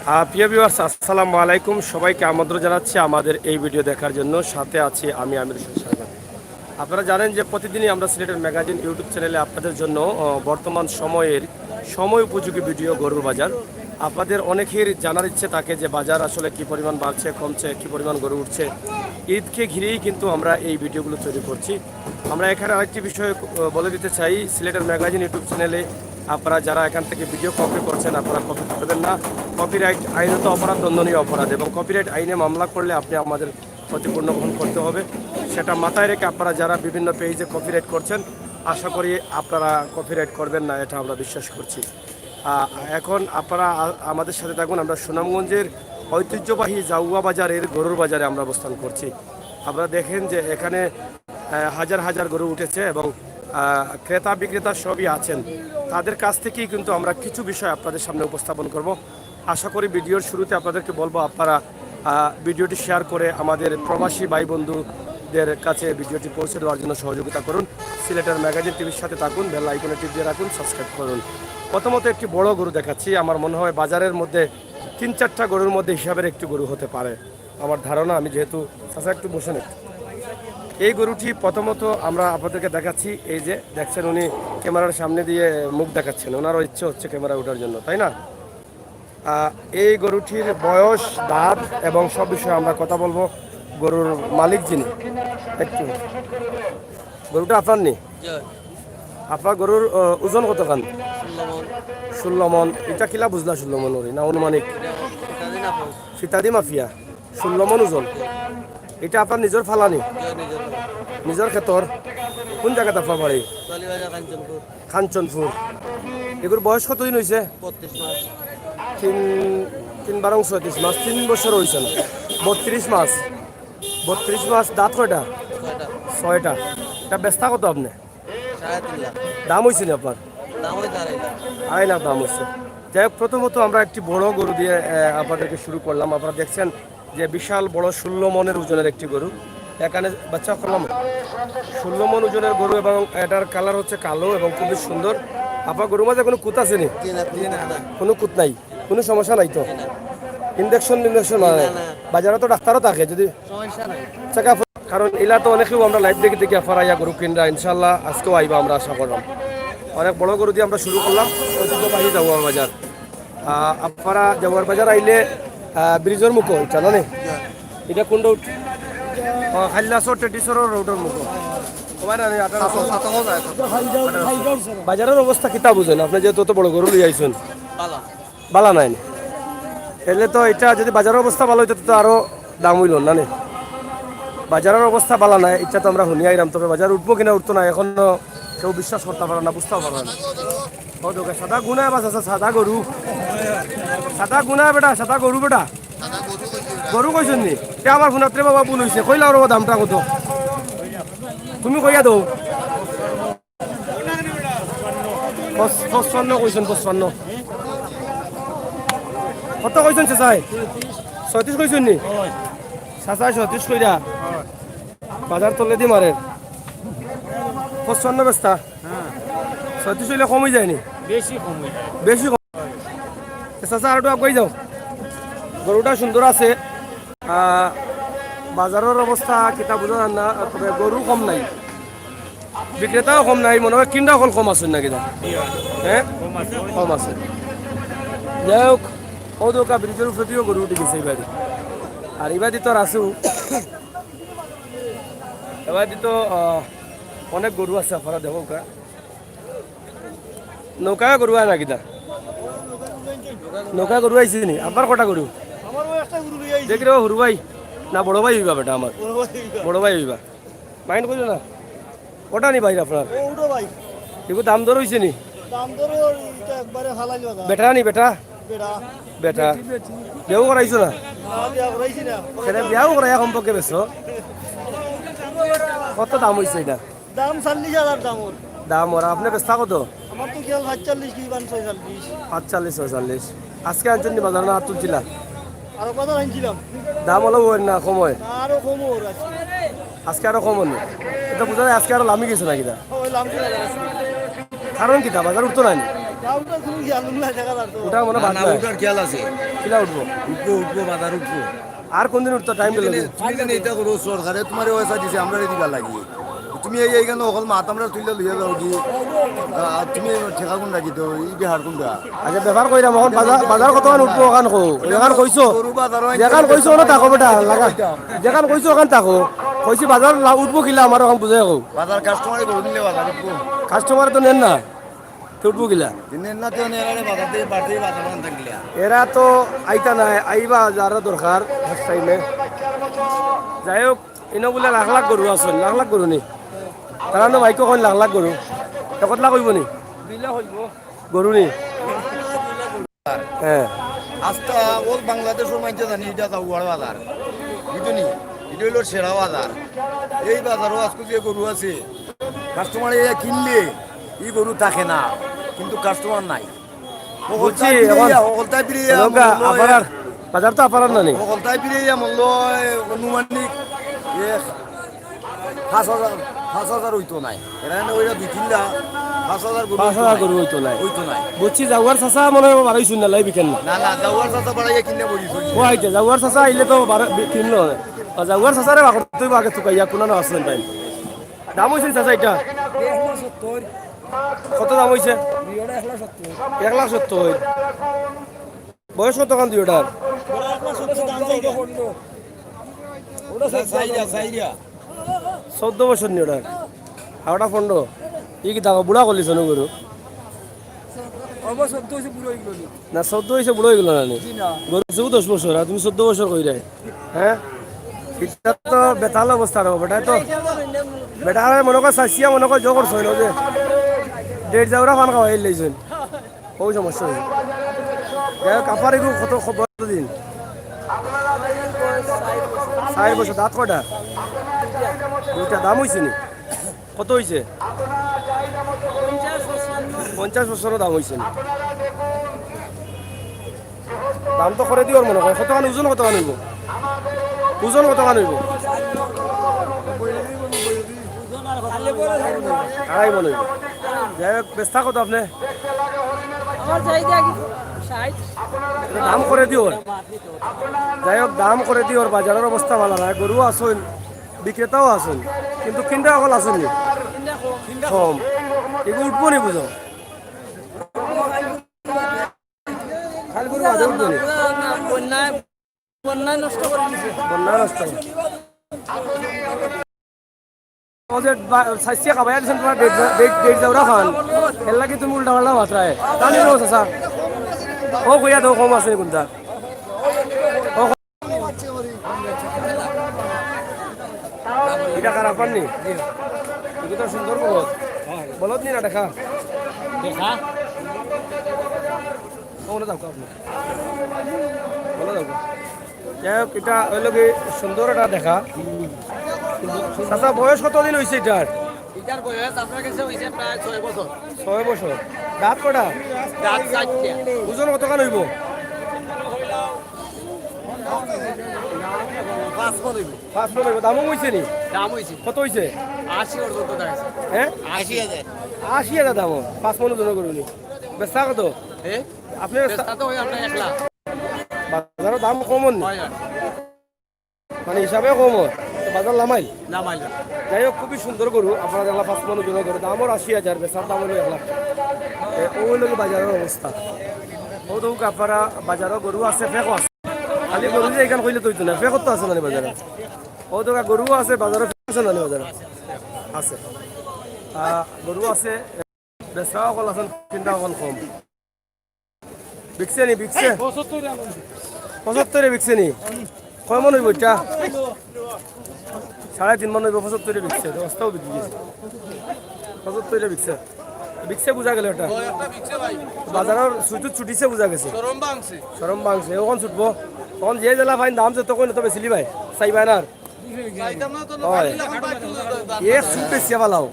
প্রিয় ভিউয়ার্স, আসসালামু আলাইকুম। সবাইকে আমন্ত্রণ জানাচ্ছি আমাদের এই ভিডিও দেখার জন্য। সাথে আছি আমি আমির হোসেন সাহেব। আপনারা জানেন যে প্রতিদিনই আমরা সিলেটের ম্যাগাজিন ইউটিউব চ্যানেলে আপনাদের জন্য বর্তমান সময় উপযোগী ভিডিও গরুর বাজার। আপনাদের অনেকের জানার ইচ্ছে থাকে যে বাজার আসলে কী পরিমাণ বাড়ছে, কমছে, কী পরিমাণ গরু উঠছে। ঈদকে ঘিরেই কিন্তু আমরা এই ভিডিওগুলো তৈরি করছি। আমরা এখানে আরেকটি বিষয় বলে দিতে চাই, সিলেটের ম্যাগাজিন ইউটিউব চ্যানেলে আপনারা যারা এখান থেকে ভিডিও কপি করছেন, আপনারা কপি করবেন না। কপিরাইট আইনত অপরাধ, দণ্ডনীয় অপরাধ, এবং কপিরাইট আইনে মামলা করলে আপনি আমাদের ক্ষতিপূর্ণ গ্রহণ করতে হবে। সেটা মাথায় রেখে আপনারা যারা বিভিন্ন পেজে কপিরাইট করছেন, আশা করি আপনারা কপিরাইট করবেন না, এটা আমরা বিশ্বাস করছি। এখন আপনারা আমাদের সাথে থাকুন। আমরা সুনামগঞ্জের ঐতিহ্যবাহী জাউয়া বাজারের গরুর বাজারে আমরা অবস্থান করছি। আপনারা দেখেন যে এখানে হাজার হাজার গরু উঠেছে এবং ক্রেতা বিক্রেতা সবই আছেন। তাদের কাছ থেকেই কিন্তু আমরা কিছু বিষয় আপনাদের সামনে উপস্থাপন করব। আশা করি ভিডিওর শুরুতে আপনাদেরকে বলবো আপনারা ভিডিওটি শেয়ার করে আমাদের প্রবাসী ভাই বন্ধুদের কাছে ভিডিওটি পৌঁছে দেওয়ার জন্য সহযোগিতা করুন। সিলেটের ম্যাগাজিন টিভির সাথে থাকুন, বেল আইকনে টিপ দিয়ে রাখুন, সাবস্ক্রাইব করুন। প্রথমত একটি বড় গরু দেখাচ্ছি। আমার মনে হয় বাজারের মধ্যে 3-4টা গরুর মধ্যে হিসাবের একটি গরু হতে পারে আমার ধারণা। আমি যেহেতু চাচা একটু বসে নেই, এই গরুটি প্রথমত আমরা আপনাদেরকে দেখাচ্ছি। এই যে দেখছেন, উনি ক্যামেরার সামনে দিয়ে মুখ দেখাচ্ছেন, ওনারও ইচ্ছে হচ্ছে ক্যামেরা ওঠার জন্য, তাই না? এই গরুটির বয়স, দাঁত এবং সব বিষয়ে আমরা কথা বলবো। গরুর মালিক যিনি, একটু গরুটা আপনার নেই, আপনার গরুর ওজন কত খান? 16 মন। এটা কিলা বুঝলা 16 মন না অনুমানিক? ফিতাদি মাফিয়া 16 মন ওজন। এটা আপনার নিজের ফালানি, নিজের ক্ষেতর? কোন জায়গাতে আপনার বাড়ি? কাঞ্চনপুর। এগুলোর বয়স কতদিন হয়েছে? 3 মাস, 3 বছর হয়েছে না, 32 মাস। 32 মাস। দাঁত কয়টা? 6টা। এটা বেচতা কত আপনি? দাম হয়েছে না আপনার? 2.5 লাখ দাম হচ্ছে। যাই হোক, প্রথমত আমরা একটি বড় গরু দিয়ে আপনাদেরকে শুরু করলাম। আপনারা দেখছেন যে বিশাল বড় 16 মনের ওজনের একটি গরু। এখানে বাচ্চা করলাম 16 মন ওজনের গরু এবং এটার কালার হচ্ছে কালো এবং খুবই সুন্দর। আপনার গরুর মাঝে কোনো কুত আছে নি? কোনো কুত নাই, কোনো সমস্যা নাই তো? ইনজেকশন মানে বাজারে তো ডাক্তারও থাকে যদি চেক আপ, কারণ এলা তো অনেকেও আমরা লাইভ দেখে দেখি ফারাইয়া গরু কিনরা। ইনশাল্লাহ আজকেও আইবা, আমরা আশা করলাম। অনেক বড় গরু দিয়ে আমরা শুরু করলাম ঐতিহ্যবাহী জাউয়ার বাজার। আপনারা জাউয়ার বাজার আইলে ব্রিজের মুখো এটা না? এটা কোন রোড? খাল্লাসর টেটিসরের রোডের মুখো। বাজারের অবস্থা কিতা বুঝেন আপনি, যেহেতু অত বড় গরু লিয়ে আইছেন? বালা নাই এলে তো এটা যদি বাজারের অবস্থা ভালো হইতো তো আরো দাম হইল না? বাজারের অবস্থা ভালো নাই, এটা তো আমরা শুনি আইলাম। তবে বাজার উঠবো কিনা উঠতো না এখনো কেউ বিশ্বাস করতে পারে না, বুঝতেও পারে না। সাদা গুনা বাস আছে, সাদা গরু, সাদা গুনা বেটা, সাদা গরু বেটা, গরু কইছেন নি? কে আমার ফোনাত্রে বাবা ভুল হয়েছে, কইলা ওর দামটা কত তুমি কইয়া দো? 55 কইছেন? 55 কত কইছেন চাচাই? 36 কইছেন নি? চাচাই 36 কইরা বাজার তলে দি মারে 55 বেস্তা। 36 হইলে কমই যায়নি? বেশি কম। চাচা আরো আগে যাও। গরুটা সুন্দর আছে। বাজারের অবস্থা কিতা বোঝা না, তবে গরু কম নাই, বিক্রেতাও কম নাই, মনে হয় কিনটা অকল কম আছে না কিনা? হ্যাঁ, কম আছে। যাই হোক, ও দোকা ব্রিজের উপরেও গরু উঠে গেছে এবারে। আর এবারে তো আর আছো, এবারে তো অনেক গরু আছে। আপনারা দেখো নৌকা গরু আয় না কিনা? নৌকা গরু আইসি নি? আপনার কটা গরু? দেখি রে হরু ভাই না বড় ভাই হইবা? বেটা আমার বড় ভাই হইবা, মাইন্ড করছো না? কটা নি ভাই আপনার? এগুলো দাম দর হয়েছে নি? বেটা নি? বেটা বেটা বিয়াও করাইছো না? সেটা বিয়াও করাই সম্পর্কে বেছো? কত দাম হয়েছে এটা? দাম 40,000 দাম। ওরা আপনি বেচতা কত? আমার তো খেয়াল 45 কি 46। 45-46 আজকে আনছেন নি বাজার না আর তুলছিলা? আরো কত আনছিলাম? দাম হলো না কম হয়? আরো কম ওর আছে আজকে আরো কম হলো। এটা বোঝা যায় আজকে আরো লামি গেছে নাকি? ওই লামটি লাগা আছে। কারণ কিতা বাজার উঠতো না? দামটা কোনো খেয়াল নাই দেখা যার তো ওটা মনে না, বাদ না, নাই ওটার খেয়াল আছে। কিলা উঠবো উঠবো, বাজার উঠবো। আর কোনদিন উঠতো টাইম পেলে তুমি যেন এটা করো, সরকারে তোমার পয়সা দিছে, আমরা দিবা লাগি। তুমি এইখানে অকল মাত আমরা তুলে লইয়া যাও কি, তুমি ঠেকা কোন রাখি তো, এই বিহার কোনটা? আচ্ছা ব্যাপার কইরা মহন বাজার বাজার কত উঠবো ওখান কো যেখান কইছো গরু বাজার হয়, যেখান কইছো না তাকো বেটা লাগা যেখান কইছো ওখান তাকো কইছি বাজার উঠবো কিলা আমার ওখান বুঝাই কো বাজার কাস্টমারে গরু দিলে বাজার উঠবো। কাস্টমার তো নেন না তো উঠবো কিলা দিনের না তো নেড়ারে বাজার থেকে বাড়তে বাজার মান থাকলে। এরা তো আইতা নাই আইবা যারা দরকার ফার্স্ট টাইমে যাই হোক এনে বলে লাখ লাখ গরু আছে লাখ লাখ গরু নি তারা নো বাইকো কইন লাখ লাখ গরু কতলা কইব নি গরু নি হ্যাঁ আজটা ওল বাংলাদেশের মাইতে জানি এটা দাউয়ার বাজার, বুঝলি? এটা হইলো সেরা বাজার। এই বাজারও আজকে যে গরু আছে, কাস্টমার কিনলে এই গরু থাকে না, কিন্তু কাস্টমার নাই। বুঝছি এখন অকলতায় ফিরিয়ে এলাকা আপারার বাজার তো আপারার না নি অকলতায় ফিরিয়ে মূল্য অনুমানিক 5,000 হইতো নাই। এরা ওইটা 2-3টা 5,000 গরু 5,000 গরু হইতো নাই হইতো নাই। বুঝছি জাগুয়ার চাচা মনে হয় বারোই শুন না লাই বিকেন না না না, দাউয়ার চাচা বাড়াইয়া কিনে বলি ও আইতে জাগুয়ার চাচা আইলে তো কিনলো জাগুয়ার চাচারে বাকর তুই আগে তুকাইয়া কোনো না আসলেন টাইম দাম হয়েছে চাচা এটা কত দাম হয়েছে 1,70,000 বয়স কত কান দুই ওটার 14 বছর নি ওটার আর ওটা 15 ই কি দাম বুড়া করলিস না গরু না 14 হয়েছে বুড়ো হয়ে গেল না নি গরু 10 বছর আর তুমি 14 বছর কই রে হ্যাঁ এটা তো বেতাল অবস্থা রো বেটা তো বেটা মনে কর সাসিয়া মনে কর জোর ছইল যে 1.5 জাউরা ফান খাওয়াই লইছেন ওই সমস্যা হইছে কাপার এগুলো কত খবর দিন 4 বছর দাঁত কয়টা দুইটা দাম হয়েছে নি কত হয়েছে 50 বছরের দাম হয়েছে দাম তো করে দিওর মনে হয় কত খান ওজন কত খান হইব ওজন কত খান হইব 2.5 মন হইব যাই হোক বেচা কত আপনি এটা দাম করে দিওর যাই হোক দাম করে দিওর বাজারের অবস্থা ভালো না গরু আসুন বিক্রেতাও আসুন কিন্তু কিনতে অকল আসুন নি কম এগুলো উঠবো নি বুঝো খালি গরু বাজার উঠবো নি বন্যায় নষ্ট করে দিছে বন্যা নষ্ট স্বাস্থ্য খাবাই দিচ্ছেন তোমার ডেট যাওয়া খান এর লাগে তুমি উল্টা পাল্টা মাত্রায় তাহলে রয়েছে স্যার ও কইয়া তো কম আছে কোনটা এটা খারাপ পাননি এটা তো সুন্দর বলত বলত নি না দেখা দেখা বলে যাও আপনি বলে যাও যাই হোক এটা হইল কি সুন্দর এটা দেখা চাচা বয়স কতদিন হয়েছে এটার এটার বয়স আপনার কাছে হইছে প্রায় 6 বছর 6 বছর দাঁত কটা রাত 4টা ওজন কতখান হইব 5 মন হইব 5 মন হইব দামও হয়েছে নি দাম হইছে কত হয়েছে 80 ওর কত টাকা আছে হ্যাঁ 80000 80,000 দাম 5 মন ওজন করুন বেচা কত এ আপনি তা তো হয় আপনার 1 লাখ বাজারের দাম কম নি হয় না মানে হিসাবে কম হয় তো বাজার লামাইল না মাইল যাই হোক খুবই সুন্দর গরু আপনারা দেখলা 5 মন ওজন করে দামও 80,000 বেচার দাম হলো 1 লাখ ওই লোক বাজারের অবস্থা ও তো আপনারা বাজারের গরু আছে ফেকও আছে খালি গরু যে এখান কইলে তৈতো না ফেকত তো আছে না বাজারে ও তো গরু আছে বাজারে ফেক আছে না বাজারে আছে গরু আছে বেচা অকল আছে চিন্তা অকল কম বিকছে নি বিকছে 75 বিকছে নি কয় মন হইব এটা 3.5 মন হইব 75 বিকছে দশটাও বিক্রি গেছে 75 বিকছে বিকছে বুঝা গেল এটা বাজারের সুইটু ছুটিছে বুঝা গেছে সরম বাংছে ওখান ছুটবো তখন যে জেলা ফাইন দাম যে তখন তো বেশি ভাই চাই ভাই না হয় এক সুট বেশি পালাও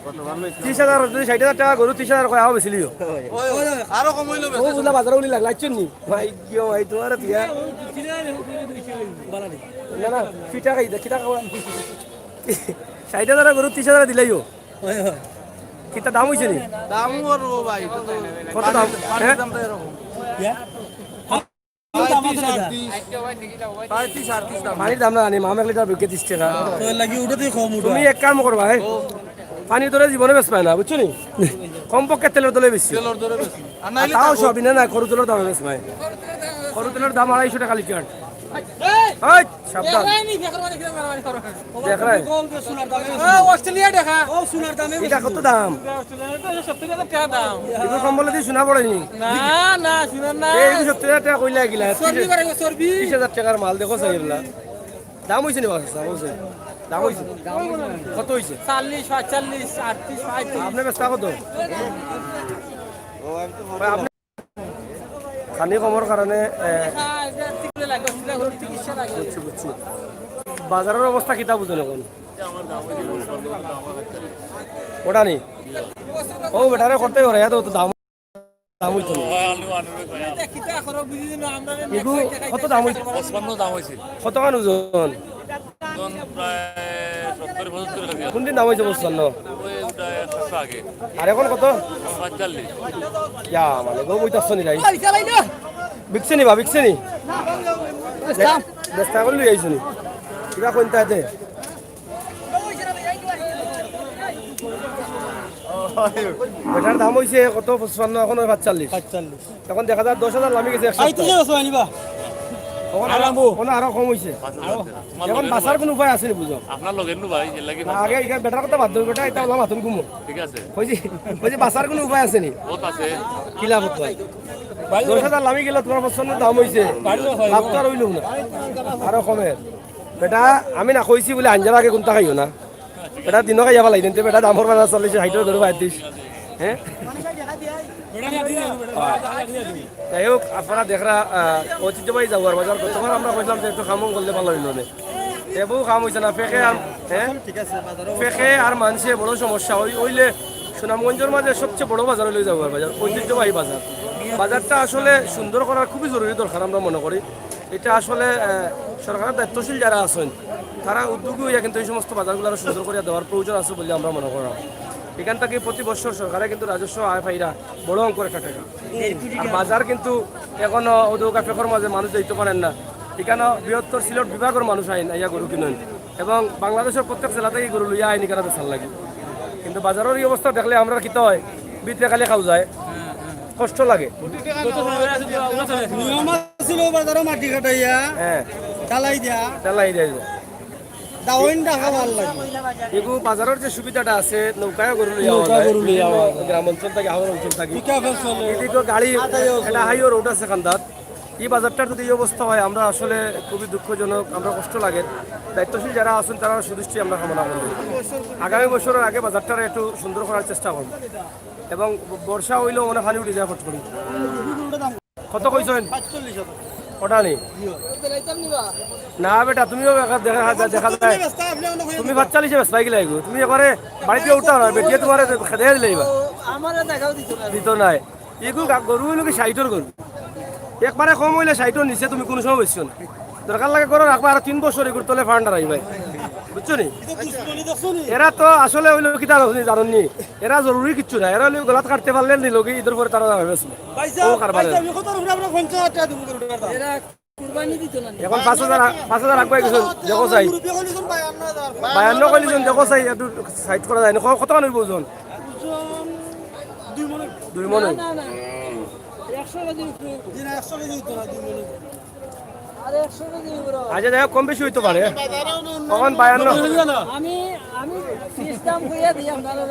30,000 যদি 60,000 টাকা গরু 30,000 কয় আও বেশি লিও আরো কম হইলো ও বুঝলা বাজারে উনি লাগলাইছেন নি ভাই কি ভাই তোমার বিয়া না না ফিটা খাই দে কিটা খাওয়া 60,000 গরু 30,000 দিলাইও কিতা দাম হয়েছে নি দামও আর ও ভাই এটা তো কত দাম হ্যাঁ? দামটা এরকম পানির দাম না জানি মামা লিটার বিকে 30 টাকা তুমি এক কাম করবা হ্যাঁ পানি ধরে জীবনে বেশ পায় না বুঝছো নি কমপক্ষে তেলের দলে বেশি তেলর ধরে বেশি আর আর তাও সবই না না খরু তেলের দাম বেশ পায় খরু তেলের দাম 250 টাকা লিটার এই সাবধান দেখ রে অস্ট্রেলিয়া দেখা এটা কত দাম দাম এগুলো কম্বল দিয়ে শোনা পড়েনি না না শুনেন না এই 70 টাকা কইলা গিলা চর্বি বাড়াইব চর্বি 30,000 টাকার মাল দেখো চাই এগুলা দাম হইছে নি বাবা বলছে দাম হইছে কত হইছে 40 45 38 35 আপনি ব্যস্ত কত ভাই, আপনি খানি কমর কারণে বুঝছি, বুঝছি। বাজারের অবস্থা কিতা বুঝুন এখন ওটা নি ও বেটারে করতে পারে এত তো দাম দাম হইতো না। এগু কত দাম হইছে 55 দাম হয়েছে কত মান ওজন প্রায় 70-75 টাকা কোন দিন দাম হইছে বলছেন না ওই প্রায় 700 আগে আর এখন কত 45 ইয়া মানে গো বইতাছ নি রাই বিকছে নি বা বিকছে নি বেস্তা করলি আইছ নি কিবা কোনটা দে এটার দাম হইছে কত 55 এখন 45 এখন দেখা যায় 10,000 নামি গেছে 100 এখন আরো কম হইছে এখন বাসার কোন উপায় আছে নি বুঝো আপনার লগের নু ভাই এর লাগি না, আগে এখানে বেটার কথা বাদ দেবে বেটা এটা ওলা মাথুন ঘুমো ঠিক আছে কইছি বাসার কোনো উপায় আছে নি বহুত আছে কিলা বত ভাই 10,000 নামি গেল তোমার পছন্দ দাম হইছে লাভ তো আর হইলো না আরো কমে বেটা আমি না কইছি বলে আঞ্জার আগে কোনটা খাইও না বেটা দিন খাইয়া পালাই দেন বেটা দামর বাজার 40 60 ধরে 35 হ্যাঁ যাই হোক আপনারা দেখরা ঐতিহ্যবাহী যাওয়ার বাজার তোমার আমরা কইলাম যে একটু খামং করলে ভালো হইল না এবু কাম হইছে না ফেকে হ্যাঁ ফেকে আর মানুষে বড় সমস্যা হইলে সুনামগঞ্জের মাঝে সবচেয়ে বড় বাজার হইলে যাওয়ার বাজার ঐতিহ্যবাহী বাজার বাজারটা আসলে সুন্দর করার খুবই জরুরি দরকার আমরা মনে করি এটা আসলে সরকারের দায়িত্বশীল যারা আছেন তারা উদ্যোগী হইয়া কিন্তু এই সমস্ত বাজারগুলো আরো সুন্দর করে দেওয়ার প্রয়োজন আছে বলে আমরা মনে করি এখান থেকে প্রতি বছর সরকারে কিন্তু রাজস্ব আয় পাইরা বড় অঙ্কের একটা টাকা আর বাজার কিন্তু এখনো ওদৌকা ফেকর মাঝে মানুষ দিতে পারেন না এখানে বৃহত্তর সিলেট বিভাগের মানুষ আইন ইয়া গরু কিনেন এবং বাংলাদেশের প্রত্যেক জেলা থেকে গরু লইয়া আইন এখানে বেচার লাগে কিন্তু বাজারের এই অবস্থা দেখলে আমরা কিতা হয় বিতে খালি খাও যায় কষ্ট লাগে মাটি কাটাইয়া হ্যাঁ ডালাই দিয়া তেলাই দেয় দাওইন দেখা ভাল লাগে এগুলো বাজারের যে সুবিধাটা আছে নৌকায় গরু লইয়া গ্রাম অঞ্চল থেকে আমার অঞ্চল থাকি এদিকে গাড়ি একটা হাইও রোড আছে খান্দাত এই বাজারটার যদি এই অবস্থা হয় আমরা আসলে খুবই দুঃখজনক আমরা কষ্ট লাগে দায়িত্বশীল যারা আছেন তারা সুদৃষ্টি আমরা কামনা করব আগামী বছরের আগে বাজারটা একটু সুন্দর করার চেষ্টা করব এবং বর্ষা হইলেও মানে পানি উঠে যায় ফট করি কত কইছেন ওটা নেই না বেটা তুমিও দেখা যায় তুমি বাচ্চা লিছে বেশ পাইকি লাগবে তুমি এবারে বাড়িতে উঠা না বেটিয়ে তোমার খেদে দিলে দিত নাই এগুলো গরু হইলো কি 60 গরু একবারে কম হইলে 60 নিচে তুমি কোনো সময় বসছো না দরকার লাগে করো রাখবা আর 3 বছর এগুলো তোলে ফান্ডার আইবাই বুঝছো নি এরা তো আসলে হইলো কি তার জানেননি এরা জরুরি কিচ্ছু না এরা গলাত কাটতে পারলে নিল কি ঈদের পরে তারা যাবে ও কারবার এখন 5,000 রাখবাই কিছু দেখো চাই 52 কইলিজন দেখো চাই একটু সাইড করা যায় না কত মান হইব ওজন 2 মন আচ্ছা দেখো কম বেশি হইতে পারে কখন 52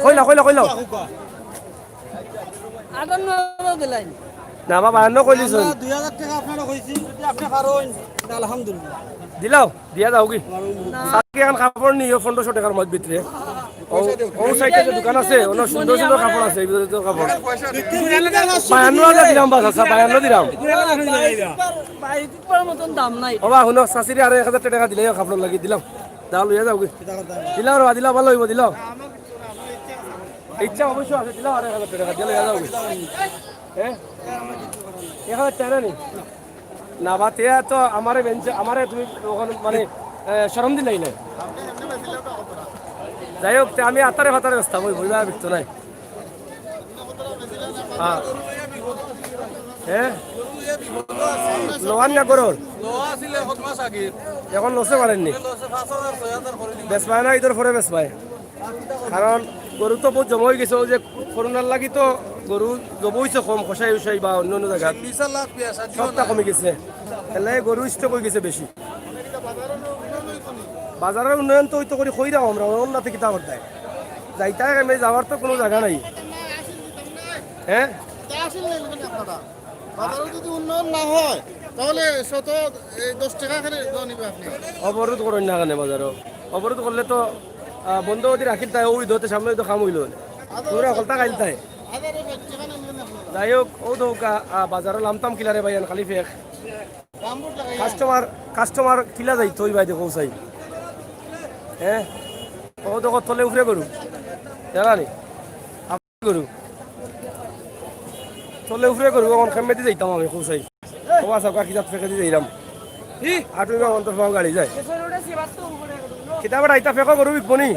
কইলা না বাবা 52 কইলিছন 2000 টাকা আপনারা কইছি আপনি পারেন আলহামদুলিল্লাহ দিলাও দিয়া যাও কি সাথে এখন কাপড় নিও 1500 টাকার মধ্যে ভিতরে ও সাইডে যে দোকান আছে ওনা সুন্দর সুন্দর কাপড় আছে এই ভিতরে কাপড় 52 দিলাম বাস আছে 52 দিলাম বাবা শুনো শাশুড়ি আর 1000 টাকা দিলে কাপড় লাগি দিলাম দাও লইয়া যাও কি দিলাও রে দিলাও ভালো হইব দিলাও ইচ্ছা অবশ্য আছে দিলাও আর 1000 টাকা দিলে লইয়া যাও হ্যাঁ 1000 টাকা নেই না বাতে তো আমারে বেঞ্চ আমারে তুমি ওখানে মানে শরম দিলাই না যাই হোক আমি আতারে ফাতারে ব্যস্ত ওই বুঝা বিকতো নাই হ্যাঁ হ্যাঁ লোহান না গরুর এখন লসে পারেননি বেশ পায় না ইধর পরে বেশ পায় কারণ গরু তো বহুত জমা হয়ে গেছে যে করোনার লাগি তো গরু জব হয়েছে কম খসাই উসাই বা অন্য অন্য জায়গায় সবটা কমে গেছে এলাই গরু স্টক হয়ে গেছে বেশি বাজারের উন্নয়ন তো ওই তো করে কই দাও আমরা অন্য থেকে তা করতে যাইতে আমি যাওয়ার তো কোনো জায়গা নাই হ্যাঁ বাজারে যদি উন্নয়ন না হয় তাহলে শত 10 টাকা করে নিবে আপনি অবরোধ করেন না কেন বাজারও অবরোধ করলে তো বন্ধ যদি রাখিল তাই ওই ধরতে সামনে তো খাম হইল পুরা কলতা খাইল তাই আদারে 5 টাকা নেবেন আপনারা যাই হোক ও তো বাজারে লামতাম কিলারে ভাইয়ান খালি ফেক দামবুট লাগাই কাস্টমার কিলা যাই তুই ভাই দেখো চাই হ্যাঁ ও তো তলে উফরে করু জানি করু তলে উফরে করু এখন খেমে দিয়ে যাইতাম আমি খুব চাই ও আসা কাকি যাত ফেকে দিয়ে যাইলাম আর তুমি অন্তর গাড়ি যায় কিতাবটা আইতা ফেকো করু বিকবনি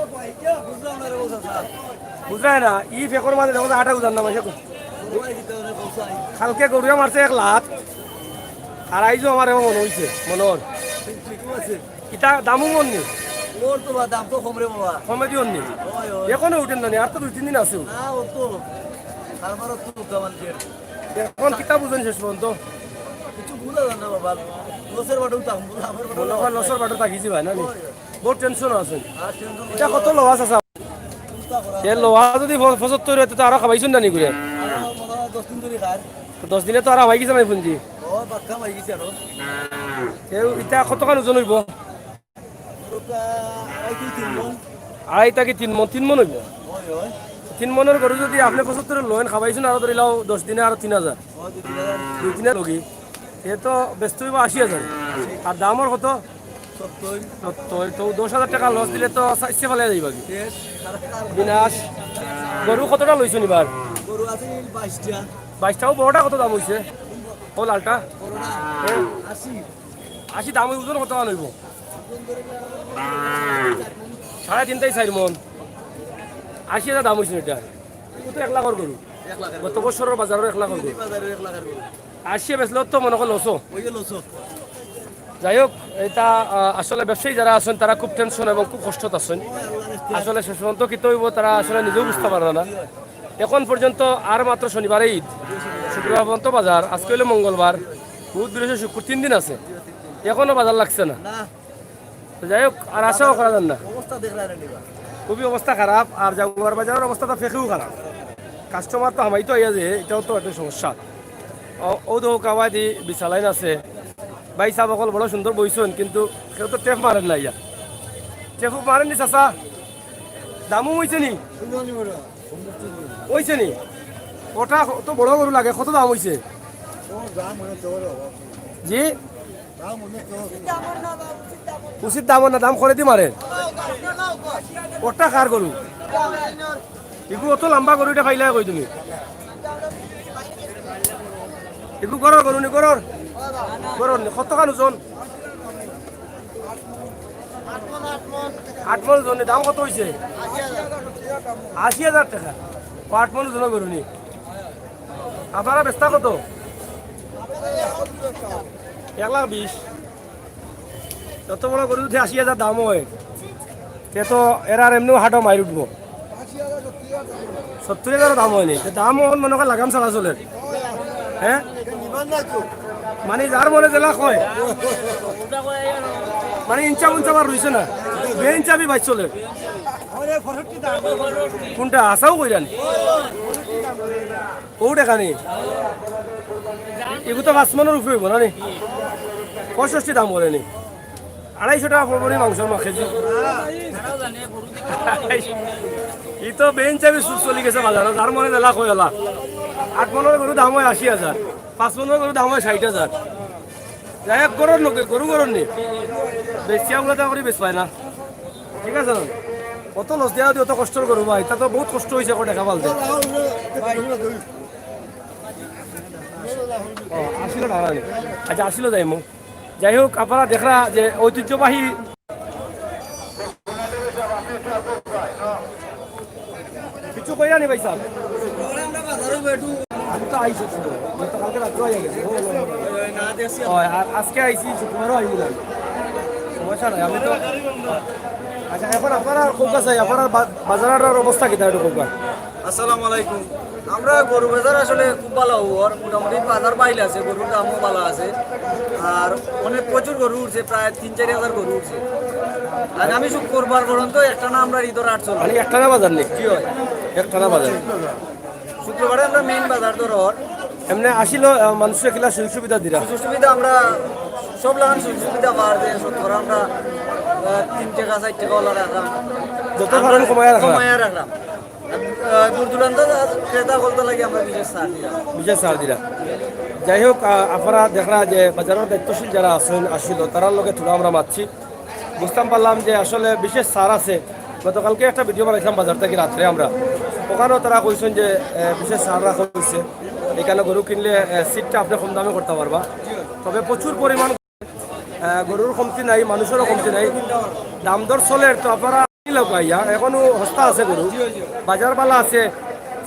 বুঝলাই না ই ফেকর মাঝে দেখো আটা উজান না মাসে কালকে গরুয়া মারছে 1 লাখ আর আইজো আমার এমন মনে হয়েছে মনোর ইটা দামও মন নি ওর তো দাম তো কম রে বাবা কমে দিও নি এখনো উঠেন না আর তো 2-3 দিন আছে না ও তো তারপর তো দামান এখন কিতাব বুঝেন শেষ পর্যন্ত কিছু বুঝা যায় না বাবা লসের বাটু দাম আমার মনে হয় লসর বাটো থাকিছি ভাই না নি বহুত টেনশন আছে আর টেনশন এটা কত লোহাস আছে এ লোহা যদি 75 হইতে তো আরো খাবাইছুন না নি করে 10 দিন ধরে খায় 10 দিনে তো আর হয়ে গেছে না পুঞ্জি ও বাক্কা মাই গেছে আর এটা কত কান ওজন হইব ওটা আই তুই 3 মন আড়াই থেকে 3 মন হইব ওই ওই 3 মনের গরু যদি আপনি 75 লোন খাবাইছুন আর ধরে লাও 10 দিনে আর 3000 ও 2000 2-3 লগি এ তো ব্যস্ত হইব 80,000 আর দামর কত 70 তো 10,000 টাকা লস দিলে তো চাইছে ফেলে যাইবা কি শেষ বিনাশ গরু কতটা লইছুন এবার গরু আছে 22টা 22টাও বড়টা কত দাম হইছে ও লালটা করোনা হ্যাঁ 80 80 দাম ওজন কত মান হইব 3.5 4 মন 80,000 দাম হইছে এটা ও তো 1 লাখর গরু 1 লাখ গত বছরের বাজারের 1 লাখর গরু বাজারে 1 লাখের গরু 80 বেচলে তো মনে কর লসো ওই যে লসো যাই হোক এটা আসলে ব্যবসায়ী যারা আছেন তারা খুব টেনশন এবং খুব কষ্টত আছেন আসলে শেষ পর্যন্ত কি তৈব তারা আসলে নিজেও বুঝতে পারে না এখন পর্যন্ত আর মাত্র শনিবারে ঈদ শুক্রবার পর্যন্ত বাজার আজকে হলো মঙ্গলবার বুধ বৃহস্পতি শুক্র 3 দিন আছে এখনো বাজার লাগছে না না তো যাই হোক আর আশাও করা যান না অবস্থা দেখলা রে নিবা খুবই অবস্থা খারাপ আর জাগুয়ার বাজারের অবস্থাটা ফেকেও খারাপ কাস্টমার তো হামাই তো আইয়া যে এটাও তো একটা সমস্যা ও তো কাবাই দি বিশালাইন আছে ভাই সাহেব অকল বড় সুন্দর বইছেন কিন্তু কেউ তো টেপ মারেন না ইয়া টেপু মারেন নি চাচা দামও হয়েছে নি হয়েছে নি ওটা তো বড় গরু লাগে কত দাম হয়েছে জি উচিত দাম না দাম করে দি মারেন ওটা কার গরু এগু অত লম্বা গরু এটা খাইলে কই তুমি এগু গরর গরু নি গরর গরর নি কত কান ওজন 8 মন ওজন দাম কত হইছে 80,000 টাকা 8 মন ওজন গরু নি আপনারা বেচতা কত 1,20,000 যত বড় গরু যদি 80,000 দাম হয় তে তো এরা এমনিও হাটও মারি উঠবো 70,000 দাম হয়নি দাম মনে করেন লাগাম চালা চলে হ্যাঁ মানে যার মনে জেলা কয় মানে ইঞ্চা উঞ্চা বার রইছে না বে ইঞ্চা বি বাইর চলে কোনটা আসাও কইরান ও দেখা নেই এগুলো তো 5 মনের উপরে হইব না নি 65 দাম বলে নি 250 টাকা পড়বো নি মাংসের কেজি ই তো বেঞ্চাবি চলি গেছে বাজারে যার মনে জেলা কয় এলা 8 মনের গরু দাম হয় 80,000 5 মনের গরু দাম হয় 60,000 যাই হোক গরুর লোকে গরু গরুর নি বেচিয়াগুলো তা করে বেচ পায় না ঠিক আছে না কত লস দেওয়া দিয়ে অত কষ্ট করবো ভাই তা তো বহুত কষ্ট হয়েছে দেখা পালতে আসিল টাকা আচ্ছা আসিল যাই মো যাই হোক আপনারা দেখরা যে ঐতিহ্যবাহী কিছু কইরা নি ভাই সাহেব আমি তো আইছি কালকে রাত্রে আইয়া গেছে আর আজকে আইছি শুক্রবারও আইবি না সমস্যা নাই আমি তো আচ্ছা এখন আপনারা কোকা চাই আপনার বাজারের অবস্থা কি তাই একটু কোকা আসসালামু আলাইকুম আমরা গরু বাজার আসলে খুব ভালো হওয়ার মোটামুটি বাজার বাইলে আছে গরুর দামও ভালো আছে আর অনেক প্রচুর গরু উঠছে প্রায় 3-4 হাজার গরু উঠছে আগামী শুক্রবার পর্যন্ত একটা না আমরা ঈদের আট চলবে মানে একটানা বাজার নেই কি হয় একটানা বাজার শুক্রবারে আমরা মেইন বাজার ধরর এমনি আসিল মানুষের কিলা সুযোগ সুবিধা দিরা সুযোগ সুবিধা আমরা সব লাগান সুযোগ সুবিধা পাওয়ার যে ধরো আমরা 3 টাকা 4 টাকা ওলা রাখলাম যত পারেন কমায় রাখলাম কমায়া রাখলাম দূর দূরান্ত ক্রেতা বলতে লাগে আমরা বিশেষ ছাড় দিলাম বিশেষ ছাড় দিরা যাই হোক আপনারা দেখরা যে বাজারের দায়িত্বশীল যারা আছেন আসিল তারার লগে তুলা আমরা মারছি বুঝতাম পারলাম যে আসলে বিশেষ ছাড় আছে গতকালকে একটা ভিডিও বানাইছিলাম বাজার থেকে রাত্রে আমরা ওখানেও তারা কইছেন যে বিশেষ ছাড় রাখা হয়েছে এখানে গরু কিনলে সিটটা আপনি কম দামে করতে পারবা তবে প্রচুর পরিমাণ গরুর কমতি নাই মানুষেরও কমতি নাই দাম দর চলে তো আপনারা আইয়া এখনো হস্তা আছে গরু বাজার বালা আছে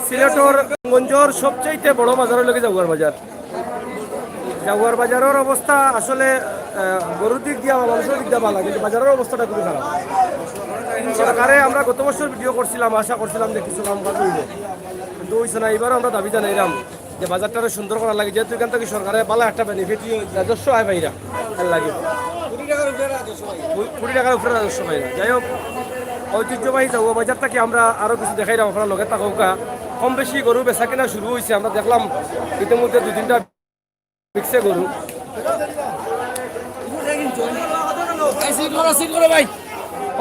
সিলেটর গঞ্জর সবচাইতে বড় বাজারের লোকে জাগুয়ার বাজার জাগুয়ার বাজারের অবস্থা আসলে গরুর দিক দিয়া মানুষের দিক দিয়া ভালো কিন্তু বাজারের অবস্থাটা খুবই খারাপ সরকারে আমরা গত বছর ভিডিও করছিলাম আশা করছিলাম যে কিছু কাম কাজ হইব কিন্তু হইছে না এবারও আমরা দাবি জানাইলাম যে বাজারটা সুন্দর করা লাগে যেহেতু এখান থেকে সরকারের ভালো একটা বেনিফিট রাজস্ব আয় পাইরা লাগে 20 টাকার উপরে রাজস্ব পাইরা যাই হোক ঐতিহ্যবাহী যাবো বাজার থেকে আমরা আরও কিছু দেখাইলাম আপনার লগে থাকা কম বেশি গরু বেচা কেনা শুরু হয়েছে আমরা দেখলাম ইতিমধ্যে 2-3টা বিকছে গরু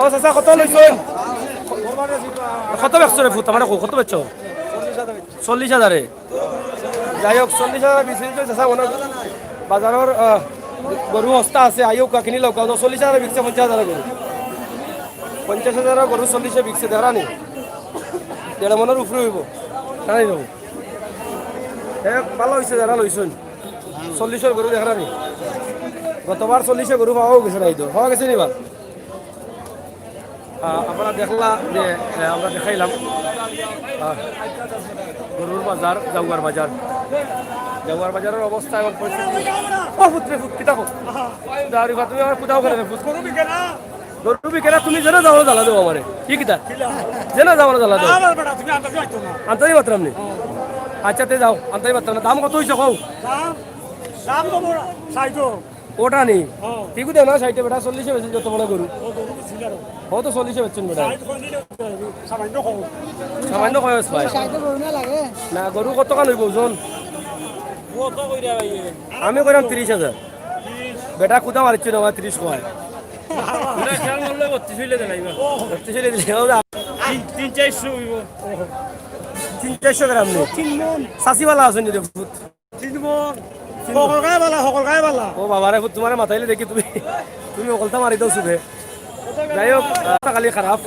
ও চাচা কত লইছেন কত বেচছো রে ফুট আমার কত বেচছো 40,000 যাই হোক 40,000 বেশি চাচা মনে বাজারের গরু হস্তা আছে আইও কিনি লোক 40,000 বিকছে 50,000 গরু 50,000 গরু 40 বিকছে দেখা নি 1.5 মনের উপরে হইব জানি না ভালো হয়েছে যারা লইছেন 40 গরু দেখা নি গতবার 40 গরু পাওয়া গেছে না এই তো পাওয়া গেছে নিবার আপনারা দেখলা যে আমরা দেখাইলাম গরুর বাজার জাগুয়ার বাজার জাগুয়ার বাজারের অবস্থা এবং পরিস্থিতি ও পুত্রে ফুট কিতা হোক দাঁড়ি তুমি আমার কোথাও গেলে ফুট গরু বিকেলা তুমি যেন যাও জ্বালা দেবো আমারে কি কিতা যেন যাও জ্বালা দেবো আনতাই মাত্র আপনি আচ্ছা তে যাও আনতাই মাত্র না দাম কত হয়েছে কও ওটা নেই ঠিক দেও না সাইটে বেটা 40 বেচেন যত বড় গরু ও তো 40 বেচছেন বেটা সামান্য খয়স ভাই না গরু কত কাল হইব ওজন আমি কইলাম 30,000 বেটা কোথা মারিচ্ছি না 30 কয় 300-400 গ্রাম নেই সাসিওয়ালা আছেন ও বাবা রে তোমার মাথাইলে দেখি তুমি অকলতা মারি দাও শুধু যাই হোক খালি খারাপ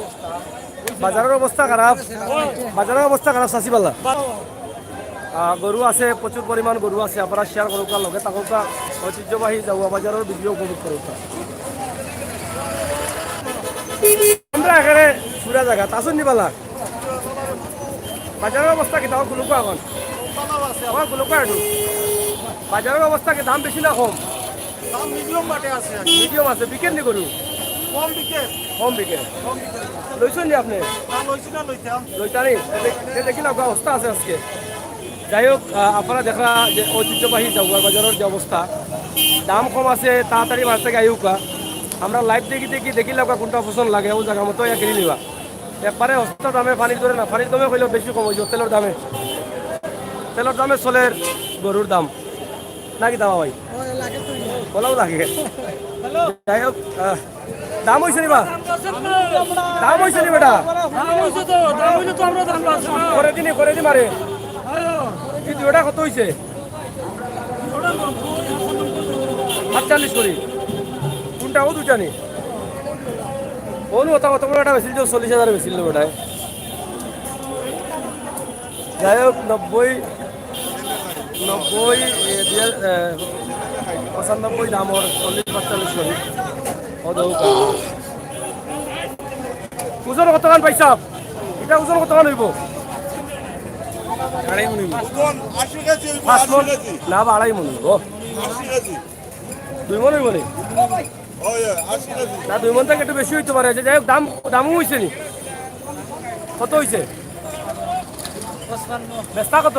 বাজারের অবস্থা খারাপ সাসিওয়ালা গরু আছে প্রচুর পরিমাণ গরু আছে আপনারা শেয়ার করুক লগে তাকুকা ঐতিহ্যবাহী জাগুয়া বাজারের ভিডিও উপভোগ করুক আমরা এখানে সুরা জায়গা তাসুন নিবালা বাজারের অবস্থা কি তাও গুলোকা এখন গুলোকা একটু বাজারের অবস্থা কি দাম বেশি না কম মিডিয়াম আছে বিকেট নি গরু কম বিকেট লইছেন নি আপনি লইতানি দেখি না অবস্থা আছে আজকে যাই হোক আপনারা দেখা যে ঐতিহ্যবাহী জাগুয়ার বাজারের যে অবস্থা দাম কম আছে তাড়াতাড়ি বাজার থেকে আইউকা আমরা লাইভ দেখি লাগা কোনটা পছন্দ লাগে ও জায়গা মতো কিনে নিবা একবারে সস্তা দামে পানির ধরে না পানির দামে কইলেও বেশি কম হইব তেলের দামে চলে গরুর দাম নাকি দাম ভাই বলাও লাগে যাই হোক দাম হয়েছে নি বা দাম হয়েছে নি বেটা করে দি মারে কিন্তু ওটা কত হয়েছে 48 করি কোনটা ও দুটা নি অনু ওটা কত বড় একটা বেশি 40,000 বেশি ওটায় যাই হোক 95 দাম ওর 40-45 করি ও দৌকা ওজন কত গান পাইছা এটা ওজন কত গান হইব ওজন 80 কেজি হইব, 5 মন 80 কেজি, না বা 2.5 মন হইব 80 কেজি। 2 মন হইব নি ওই 80 কেজি। না 2 মন থেকে একটু বেশি হইতে পারে যে যাই হোক দামও হইছে নি কত হইছে বেচা কত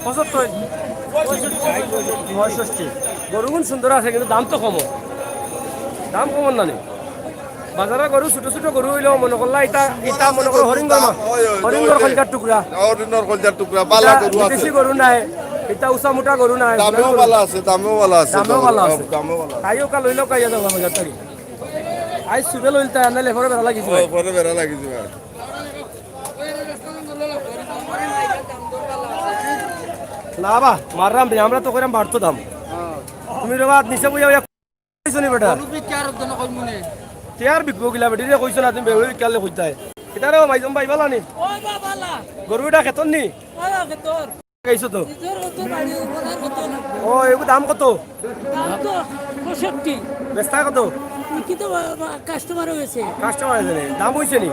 75 65 গরুগুন সুন্দর আছে কিন্তু দাম তো কম দাম কম না নি বাজারে গরু ছোট ছোট গরু হইলেও মনে করলা এটা মনে করো হরিঙ্গর হরিঙ্গর কলকার টুকরা অরিজিনাল কলজার টুকরা বালা গরু আছে। দেশি গরু নাই এটা উঁচা মোটা গরু নাই দামেও ভালো আছে, দামেও ভালো আছে। দামেও ভালো আছে। দামেও ভালো আছে। তাইও কাল লইলেও কাইয়া যাবো বাজার থেকে আই সুবে লইল তাই আনলে লেফরে বেড়া লাগিছে ওই পরে বেড়া লাগিছে ভাই। না বা মাররাম রে আমরা তো কইরাম বাড়তো দাম তুমি রে বাদ নিচে বইয়া কইছো নি বেটা তিয়ার বিকবো গিলা বেটি রে কইছো না তুমি বেহুই কালে কইতাই এটারে মাইজম ভাই বালা নি গরুটা খেতন নি কইছো তো ও এগু দাম কত বেস্তা কত কাস্টমার হয়েছে কাস্টমার আছে নি দাম হইছে নি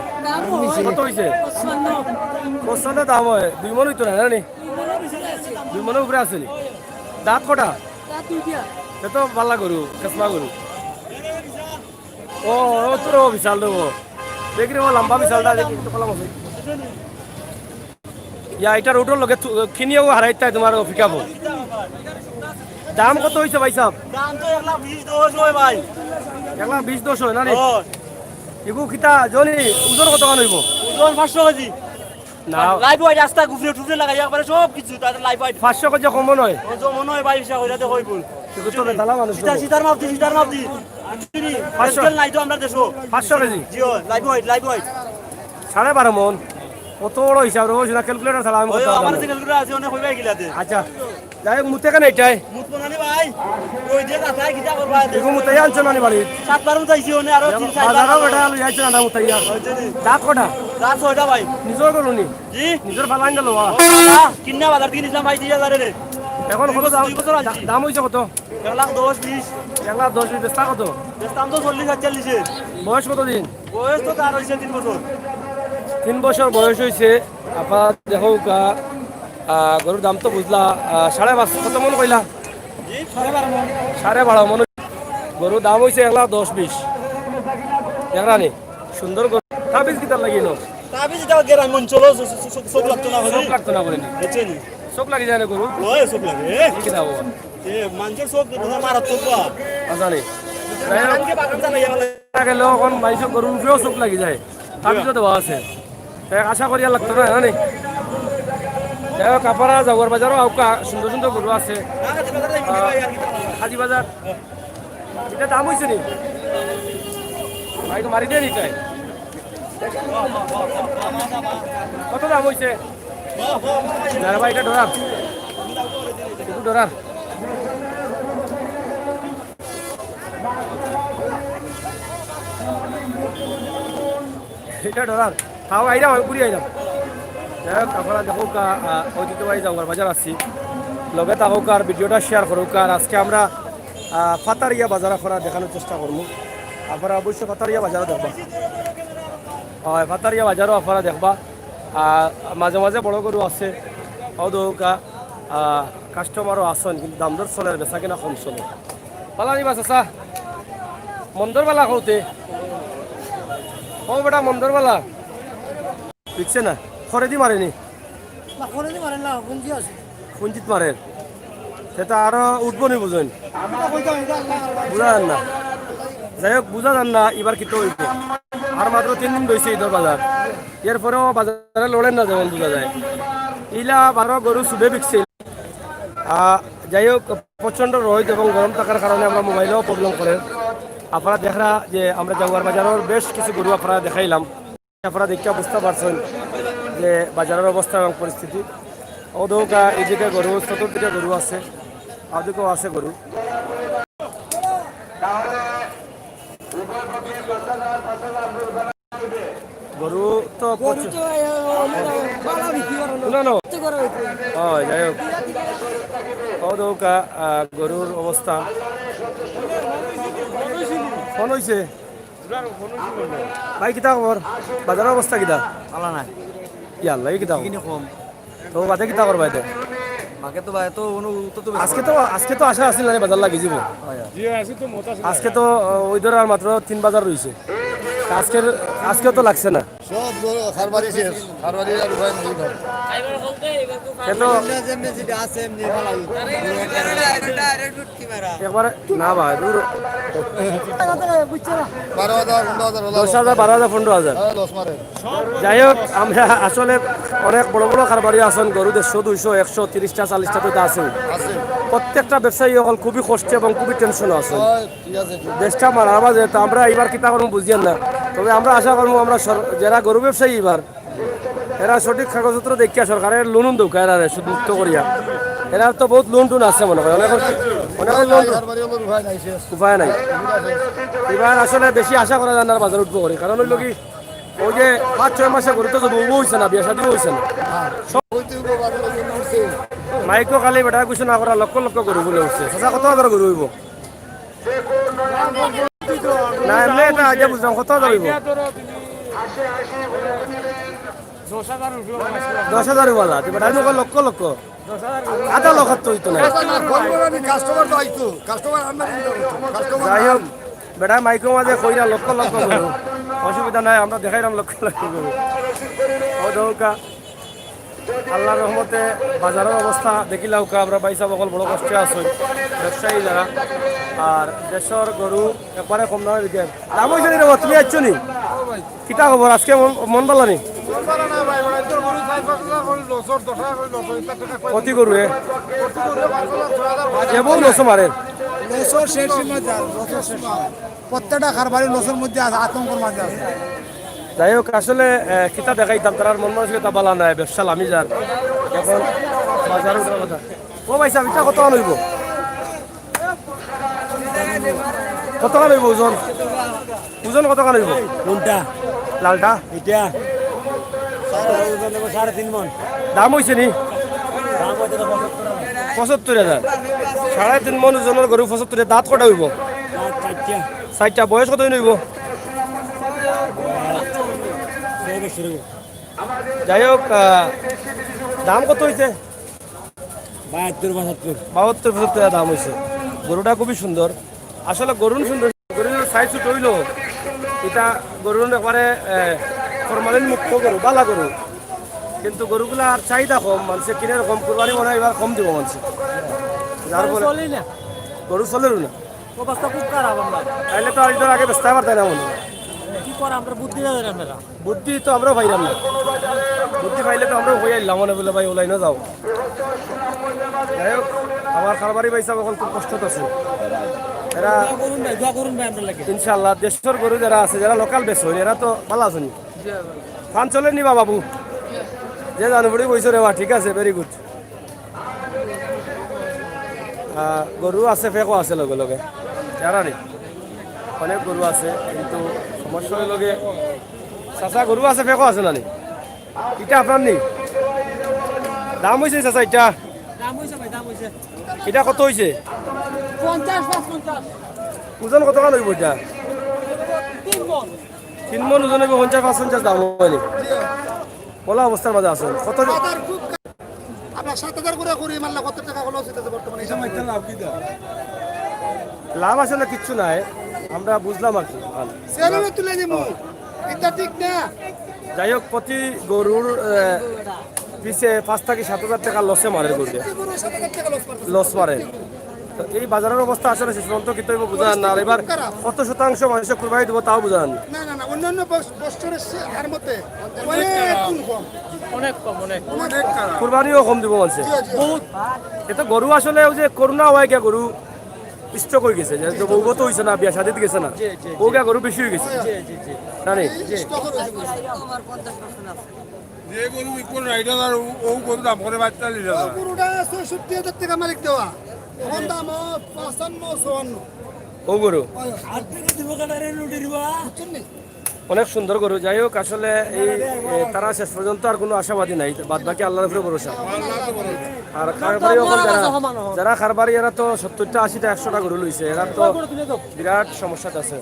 কত হইছে 55 দাম হয় 2 মন হইতো না নি 2 মনের উপরে আছে নি দাঁত কটা সে তো পাল্লা গরু কেসমা গরু ও ও তোর বিশাল দেবো দেখি ও লম্বা বিশালটা দেখি তো কলম আছে ইয়া এটা রোডের লগে কিনিও হারাইতাই তোমার ফিকাবো দাম কত হইছে ভাই সাহেব দাম তো 1,20,10 হয় ভাই 1,20,10 হয় না নি এগু কিতা জনি ওজন কত কান হইব ওজন 500 কেজি না লাইভ ওয়াইট রাস্তা ঘুরে টুরে লাগাই একবারে সব কিছু তাতে লাইভ ওয়াইট 500 কেজি কম নয় ওজন মনে হয় ভাই হিসাব হইরাতে হইব এগু তো বেতালা মানুষ সিটার মাপদি আজকাল নাই তো আমরা দেশো 500 কেজি জিও লাইভ ওয়াইট 12.5 মন কত বড় হিসাব রোজ না ক্যালকুলেটর ছাড়া আমি ওই কত আমার সিঙ্গেল করে আছে অনেক হইবা গিলাতে আচ্ছা যাই হোক মুতে কেন এটাই মুত বানানি ভাই ওই যে কাটাই কিটা করবা এগু মুতাই আনছো না নি বাড়ি সাতবার মুতাইছি ওনে আরো 3-4 বাজারও বেটা লই আইছো না মুতাইয়া দাঁত কটা রাত হইতা ভাই নিজর করুনি জি নিজর ফালাইন দিল কিন্না বাজার থেকে নিলাম ভাই 3000 রে এখন কত দাম 2 বছর আনছি। দাম হইছে কত 1,10,20 1,10,000 বেচা কত দাম তো 40-40 এর বয়স কত দিন বয়স তো তার হইছে 3 বছর 3 বছর বয়স হয়েছে আপনার দেখো গরুর দাম তো বুঝলা 5.5 কত মন কইলা 12.5 মন গরুর দাম হয়েছে 1,10,20 দেখরানি সুন্দর গরু তাবিজ কিতার লাগিনো তাবিজ দাও গেরাম মন চলো সব লাগতো না চোখ লাগতো না বলেনি বুঝছেন চোখ লাগি যায় না গরু ওই সব লাগে কি কিতা হবো এ মানুষের সব মারাত তো বা আজানি কানকে বাগান জানা ইয়ালে গেলে এখন বাইশ গরুর উপরেও চোখ লাগি যায় তাবিজও দেওয়া আছে আশা করিয়া লাগতো না জানি কাপারা জাগর বাজারও আউকা সুন্দর সুন্দর গরু আছে হাজি বাজার এটা দাম হয়েছে নি ভাই তো মারি দিয়ে নি তাই কত দাম হয়েছে না ভাই এটা ডরার একটু ডরার এটা ডরার তাও আইরাম আমি ঘুরি আইরাম আপনারা দেখো ঐতিহ্যবাহী জাঙ্গর বাজার আসছি লগে থাকুক আর ভিডিওটা শেয়ার করুক আর আজকে আমরা ফাতারিয়া বাজার আপনারা দেখানোর চেষ্টা করবো আপনারা অবশ্যই ফাতারিয়া বাজারও দেখবা হয় ফাতারিয়া বাজারও আপনারা দেখবা আর মাঝে মাঝে বড় গরু আছে অদৌকা কাস্টমারও আসেন কিন্তু দাম দর চলে বেচা কিনা কম চলে পালা নিবা চাচা মন্দরবালা কৌতে ও বেটা মন্দরবালা বুঝছে না খরে দি মারেনি পুঞ্জিত মারে সেটা আরো উঠবো নি বুঝেন বুঝা যান না যাই হোক বুঝা যান না এবার কিন্তু হইব আর মাত্র 3 দিন রয়েছে ঈদের বাজার এরপরেও বাজারে লড়েন না যেমন বোঝা যায় ইলা 12 গরু সুবে বিকছে যাই হোক প্রচণ্ড রোদ এবং গরম থাকার কারণে আমরা মোবাইলেও প্রবলেম করে আপনারা দেখরা যে আমরা জাঙ্গুয়ার বাজারের বেশ কিছু গরু আপনারা দেখাইলাম আপনারা দেখে বুঝতে পারছেন যে বাজারের অবস্থা এবং পরিস্থিতি ওদৌকা এদিকে গরু চতুর্দিকে গরু আছে ওদিকেও আছে গরু গরু তো যাই হোক ওদৌকা গরুর অবস্থা ফোন হয়েছে ভাই কিতা খবর বাজারের অবস্থা কিতা আলা নাই ইয়াল্লা এই কিতা কিনে কম তো বাদে কিতা করবা এতে বাকি তো ভাই তো তো আজকে তো আশা আছিল না বাজার লাগি যাব আজকে তো ওই ধর আর মাত্র 3 বাজার রইছে আজকেও তো লাগছে না সব খারবারি শেষ খারবারি আর উপায় নেই ঘর এ তো আছে এমনি একবারে না ভাই দূর 12,000 15,000 10,000 12,000 15,000 লস মারে যাই হোক আমরা আসলে অনেক বড় বড় খারবারি আছেন গরু 150 200 130টা 40টা তো আছে আছে প্রত্যেকটা ব্যবসায়ী এখন খুবই কষ্টে এবং খুবই টেনশনে আছে ঠিক আছে দেশটা মারার মাঝে তো আমরা এবার কিতা করবো বুঝিয়েন না তবে আমরা আশা করবো আমরা যারা গরু ব্যবসায়ী এবার এরা সঠিক কাগজপত্র দেখিয়া সরকারের লোন দৌকা এরা শুধু মুক্ত করিয়া এরা তো বহুত লোন টুন আছে মনে হয় অনেক লোন খারবারি হলো উপায় নাই শেষ উপায় নাই এবার আসলে বেশি আশা করা যায় না আর বাজার উঠবো করে কারণ হইল কি ওই যে 5-6 মাসে গরু তো বউ হয়েছে না বিয়া শাদিও হয়েছে না হইতে হইব বাজার লাগে উঠছে মাইকো খালি বেটা কিছু না করা লক্ষ লক্ষ গরু বলে উঠছে সঁচা কত হাজার গরু হইব না এমনি এটা আগে বুঝলাম কত হাজার হইব 10,000 বলা বেটা আমি লক্ষ লক্ষ আধা লক্ষ তো হইতো না কাস্টমার তো আইতো কাস্টমার আমরা কাস্টমার যাই হোক বেটা মাইকো মাঝে কইরা লক্ষ লক্ষ গরু অসুবিধা নাই আমরা দেখাইলাম লক্ষ লক্ষ গরু ও দৌকা আল্লাহর রহমতে বাজারের অবস্থা দেখিলাও আমরা পয়সা বকল বড় কষ্টে আছো ব্যবসায়ী যারা আর দেশের গরু একবারে কম দামে বিকে দাম হয়েছে নি রে তুমি আসছো নি কিতা খবর আজকে মন ভালো নি কতি গরু এবৌ নশো মারে প্রত্যেকটা খারবারি লসের মধ্যে আছে আতঙ্কের মাঝে আছে যাই হোক আসলে কিতা দেখাইতাম তার মন মানসিকতা বালা নাই ব্যবসা লামি যার এখন বাজারে উঠার কথা ও ভাইসা এটা কত লইব কত লইব ওজন ওজন কত লইব কোনটা লালটা এটা 3.5 মন দাম হয়েছে নি দাম হইতে 75,000 3.5 মন ওজনের গরু 75 দাঁত কটা হইব 4টা বয়স কত হইব যাই হোক দাম কত হয়েছে 72-75 দাম হয়েছে গরুটা খুবই সুন্দর আসলে গরুন সুন্দর গরুর সাইজ ছোট হইল এটা গরুর একবারে ফরমালিন মুক্ত গরু বালা গরু কিন্তু গরুগুলার চাহিদা কম মানুষের কিনের কম কোরবানি মনে হয় এবার কম দিব মানুষ যার ফলে গরু চলে না অবস্থা খুব খারাপ আমরা তাইলে তো আরেকজন আগে ব্যস্ত পারতাই না মনে হয় কি করে আমরা বুদ্ধি না দেন আমরা বুদ্ধি তো আমরাও পাইলাম না বুদ্ধি পাইলে তো আমরাও হয়ে আইলাম মনে বলে ভাই ওলাই না যাও যাই হোক আমার খারবারি পয়সা এখন খুব কষ্ট আছে এরা করুন ভাই আমরা লাগে ইনশাল্লাহ দেশের গরু যারা আছে যারা লোকাল বেশ হয় এরা তো ভালো আছেন ফান চলে নিবা বাবু যে জানুবারি বইছো রে ঠিক আছে ভেরি গুড গরু আছে ফেকও আছে লগে লগে যারা নেই অনেক গরু আছে কিন্তু সমস্যা হয়ে লগে চাচা গরু আছে ফেকও আছে না নি এটা আপনার নেই দাম হয়েছে চাচা এটা দাম হইছে ভাই দাম হইছে এটা কত হয়েছে 50 ওজন কত কাল হইব এটা 3 মন ওজন হইব 50-55 দাম হয়নি বলা অবস্থার মাঝে আছে কত আমরা 7,000 করে করি মানলে কত টাকা হলো সেটা বর্তমানে এই সময় লাভ কি দা লাভ আসলে কিচ্ছু নাই আমরা বুঝলাম আর কি সেরে তুলে দিমু এটা ঠিক না যাই হোক প্রতি গরুর পিছে 5,000-7,000 টাকা লসে মারে গরুতে 7,000 টাকা লস করতে লস মারে তো এই বাজারের অবস্থা আসলে শেষ পর্যন্ত কিন্তু বোঝান না আর এবার কত শতাংশ মানুষের কুরবানি দেবো তাও বোঝান না না না অন্যান্য বছরের আর মতে অনেক কম অনেক খারাপ কুরবানিও কম দিব মানুষে বহুত এটা গরু আসলে ওই যে করোনা হয় গিয়া গরু স্টক হয়ে গেছে যে বউগত হয়েছে না বিয়া শাদিতে গেছে না ও গিয়া গরু বেশি হয়ে গেছে জানি যে গরু কোন রাইডার আর ও গরু দাম করে 42,000 গরুটা 66,000 টাকা মালিক দেওয়া এখন দাম 55-54 ও গরু আর টাকা দিব কাটারে লুটি দিবা অনেক সুন্দর গরু যাই হোক আসলে এই তারা শেষ পর্যন্ত আর কোনো আশাবাদী নাই বাদ বাকি আল্লাহর উপরে ভরসা আর খারবারি যারা খারবারি এরা তো 70টা 80টা 100টা গরু লইছে এরা তো বিরাট সমস্যাতে আছে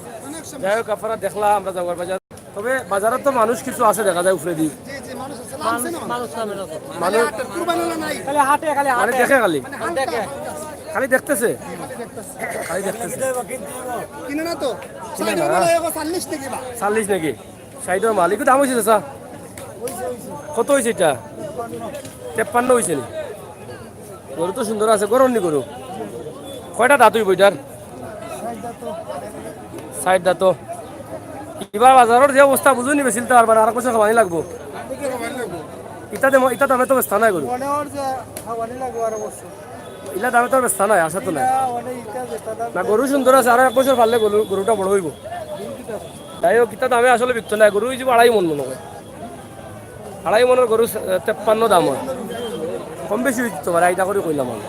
যাই হোক আপনারা দেখলা আমরা যাওয়ার বাজার তবে বাজারে তো মানুষ কিছু আছে দেখা যায় উপরে দিক মানে মানে দেখে খালি খালি দেখতেছে খালি দেখতেছে কিনে না তো কিনে না। 40 টাকা বা 40 নাকি 60 মালিক দাম হয়েছে চাচা কত হয়েছে এটা 53 হয়েছে নি গরু তো সুন্দর আছে গরম নি গরু কয়টা দাঁত হইব এটার 60 দাঁত এবার বাজারের যে অবস্থা বুঝুনি বেশিলতে পারবা না আর কিছু খাওয়ানি লাগবো ইটা দামে তো ব্যস্তা নাই গরু ইলা দামে তো ব্যস্তা নাই আসা তো নাই না গরু সুন্দর আছে আর 1 বছর পারলে গরুটা বড় হইব তাই হোক ইটা দামে আসলে বিকতে নাই গরু হইব 2.5 মন মনে হয় 2.5 মনের গরু 53 দাম হয় কম বেশি হইতে তো পারে এইটা করে কইলাম আমি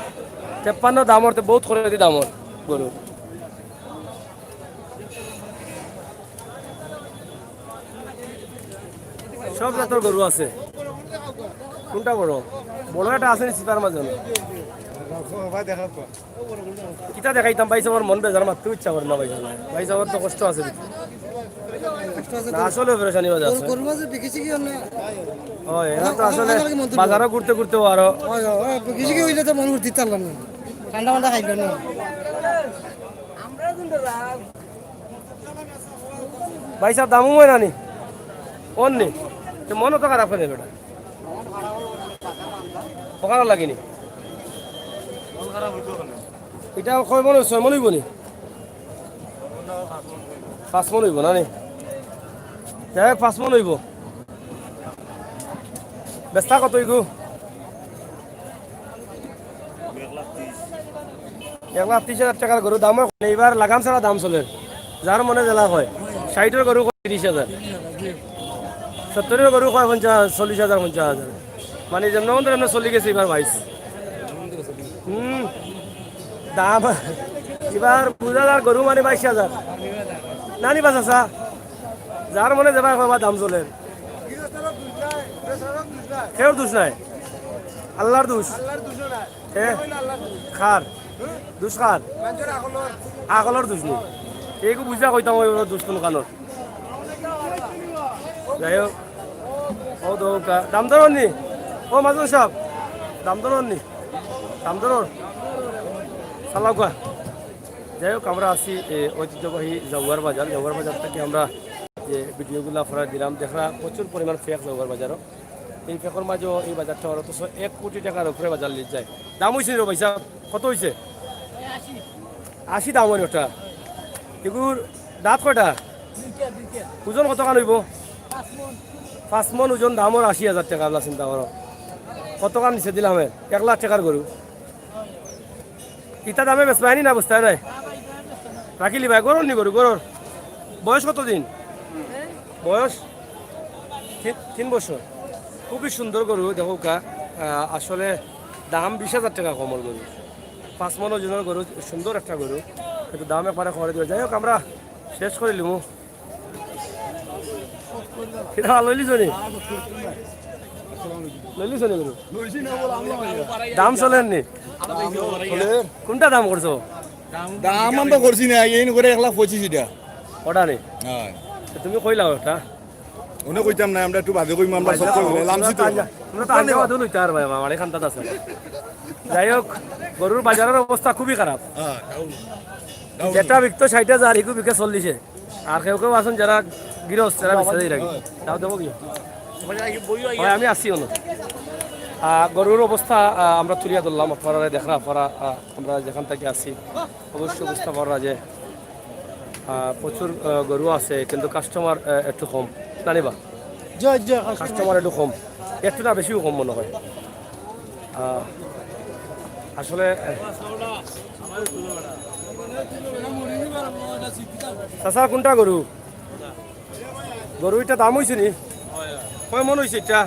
53 দামর তো বহুত করে দি দামর গরু সব জাতের গরু আছে কোনটা বড় বড় একটা আছে সিপার মাঝে কিতা দেখাইতাম ভাই আমার মন বেজার মারতে ইচ্ছা করে না ভাই ভাই আমার তো কষ্ট আছে না, আসলে পরেশানি বাজার আছে হয় এরা তো আসলে বাজারও ঘুরতে ঘুরতে আরো ঠান্ডা ঠান্ডা খাইবে না ভাই সাহেব দামও হয় না নি ওর নি তো মনও তো খারাপ করে বেটা পকার লাগেনি এটা কয় মন 6 মন হইব নি 5 মন হইব না নি যাই 5 মন হইব বেস্তা কত হইব 1,30,000 টাকার গরু দাম এইবার লাগাম ছাড়া দাম চলে যার মনে জেলা হয় 60-এর গরু 30,000 70-এর গরু কয় 40,000 50,000 মানে যেমন তেমন চলি গেছে এবার 22 দাম এবার 2,000 গরু মানে 22,000 নানি বাস আসা যার মনে যাবা কবা দাম চলে কেউ দোষ নাই আল্লাহর দোষ খার দোষ খার আকলের দোষ নেই এইগো বুঝা কইতাম ওই দোষ কোন কানোর যাই হোক ও দৌকা দাম দরন নি ও মাজুর সাহেব দাম দরন নি দাম দরন সালাম কোয়া যাই হোক আমরা আছি ঐতিহ্যবাহী জৌয়ার বাজার থেকে আমরা যে ভিডিওগুলো আপনারা দিলাম দেখা প্রচুর পরিমাণ ফেক জৌয়ার বাজারও এই ফেকর মাঝেও এই বাজারটা অথচ 1 কোটি টাকার উপরে বাজার লিজ যায় দাম হয়েছে রে ভাই সাহেব কত হয়েছে 80 দাম হয় ওটা এগুর দাঁত কয়টা ওজন কত কান হইব 5 মন ওজন দামর 80,000 টাকা আপনার চিন্তা করো কত কান নিচে দিলাম 1 লাখ টাকার গরু ইটা দামে বেশ পায়নি না বুঝতে নাই রাখিলি ভাই গরুর নি গরু গরুর বয়স কত দিন বয়স 3 বছর খুবই সুন্দর গরু দেখো কা আসলে দাম 20,000 টাকা কমর গরু 5 মন ওজনের গরু সুন্দর একটা গরু কিন্তু দাম একবারে করে দেবে যাই হোক আমরা শেষ করে লিমু এটা লইলিস নি লইলিস নি গরু দাম চলেন নি কোনটা দাম করছো দাম আমরা করছি না এই করে 1,25,000 টাকা ওটা নেই হ্যাঁ তুমি কইলা ওটা ওনে কইতাম না আমরা একটু বাদে কইম আমরা সব কই লামছি তো আমরা তো আগে বাদুল হইতে আর ভাই আমার এখানটা আছে যাই হোক গরুর বাজারের অবস্থা খুবই খারাপ হ্যাঁ যেটা বিকতো 60,000 ইকু বিকে 40 আর কেউ কেউ আছেন যারা গৃহস্থ যারা বেঁচে দিয়ে রাখি তাও দেবো কি হয় আমি আসি হলো গরুর অবস্থা আমরা তুলিয়া ধরলাম আপনারা দেখা আপনারা আমরা যেখান থেকে আসি অবশ্যই বুঝতে পারা যে প্রচুর গরু আছে কিন্তু কাস্টমার একটু কম জানিবা কাস্টমার একটু কম একটু না বেশিও কম মনে হয় আসলে চাচা কোনটা গরু গরু এটা দাম হয়েছে নি কয় মন হয়েছে এটা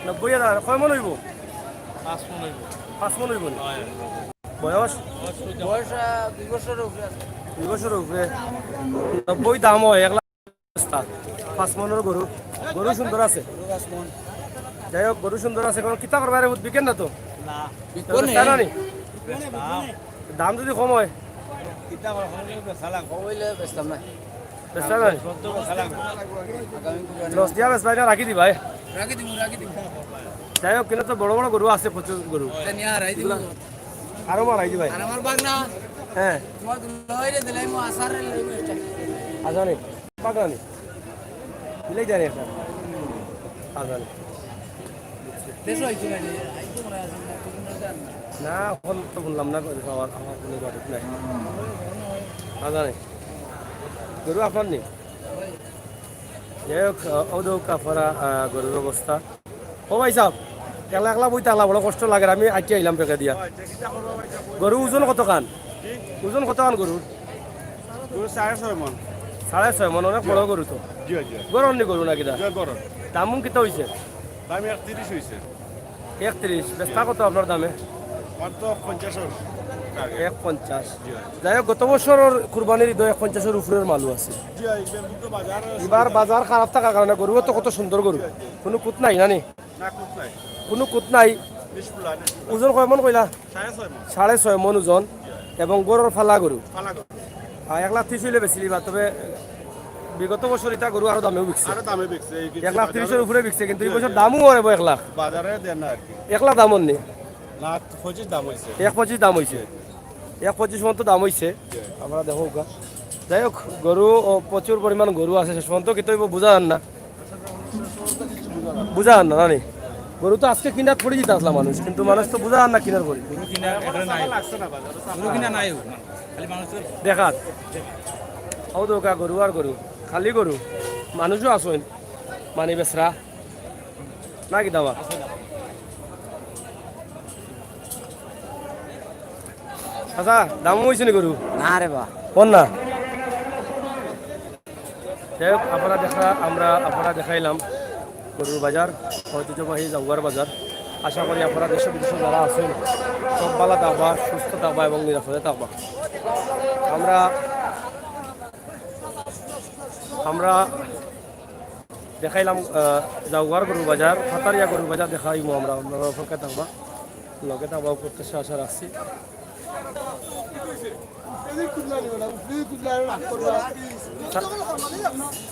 90,000 কয় মন হইব 5 মন হইব নি বয়স 2 বছরের উপরে 90 দাম হয় 1 লাখ 5 মনের গরু গরু সুন্দর আছে যাই হোক গরু সুন্দর আছে কোনো কিতা করবার বিকেন না তো দাম যদি কম হয় বেচা নাই লস দিয়া বেচা এটা রাখি দিবা রাখি দিব যাই হোক কিন্তু তো বড় বড় গরু আছে প্রচুর গরু নিয়ে হারাই দিব আরো মারাই দিবাই আর আমার বাগনা হ্যাঁ তোমার লইরে দিলাই মো আসারে লইব আজানি পাগানি মিলাই জানি একটা আজানি দেশ হইছে না আই তো মনে আছে না এখন তো বললাম না আমার আমার কোনো বাড়ি নাই আজানি গরু আপনার নেই যাই হোক ওদের আপনারা গরুর অবস্থা ও ভাই সাহেব একলা একলা বইতে আলা বড় কষ্ট লাগে আমি আজকে আইলাম পেকে দিয়া গরু ওজন কত খান ওজন কত খান গরুর 6.5 মন 6.5 মন অনেক বড় গরু তো জি গরম নি গরু নাকি গরম দাম কিতা হয়েছে দাম 31 হইছে 31 বেচা কত আপনার দামে মাত্র 50 150 যাই হোক গত বছরের কুরবানির ঈদ 150-এর উপরের মালু আছে জি কিন্তু বাজার এবার বাজার খারাপ থাকার কারণে গরুও তো কত সুন্দর গরু কোনো কুত নাই জানি না খুব নাই কোনো কুত নাই নিষ্পুলা ওজন কয় মন কইলা 6.5 মন 6.5 মন ওজন এবং গরুর ফালা গরু ফালা 1,30,000 হইলে বেচিলিবা তবে বিগত বছর এটা গরু আরো দামেও বিকছে আরো দামে বিকছে 1,30,000-এর উপরে বিকছে কিন্তু এই বছর দামও হবে 1 লাখ বাজারে দেন না আর কি 1 লাখ দাম নেই না 25 দাম হইছে 1,25 দাম হয়েছে 1,25 মন তো দাম হয়েছে আমরা দেখো গা যাই হোক গরু প্রচুর পরিমাণ গরু আছে শেষ পর্যন্ত কিন্তু বুঝা যান না বুঝা যান না নানি গরু তো আজকে কিনার পড়ে যেতে আসলাম মানুষ কিন্তু মানুষ তো বুঝা যান না কিনার পড়ে দেখাত ও দোকা গরু আর গরু খালি গরু মানুষও আসেন মানি বেসরা না কি দাবা আচ্ছা দাম হয়েছে নি গরু না রে বা কোন না যাই হোক আপনারা দেখাইলাম গরুর বাজার ঐতিহ্যবাহী জাগুয়ার বাজার আশা করি আপনারা দেশ বিদেশে যারা আছেন সব ভালো থাকবা সুস্থ থাকবা এবং নিরাপদে থাকবা আমরা দেখাইলাম জাগুয়ার গরুর বাজার ফাতারিয়া গরুর বাজার দেখাইমো আমরা আপনারা অপেক্ষা থাকবা লগে থাকবা প্রত্যাশা আশা রাখছি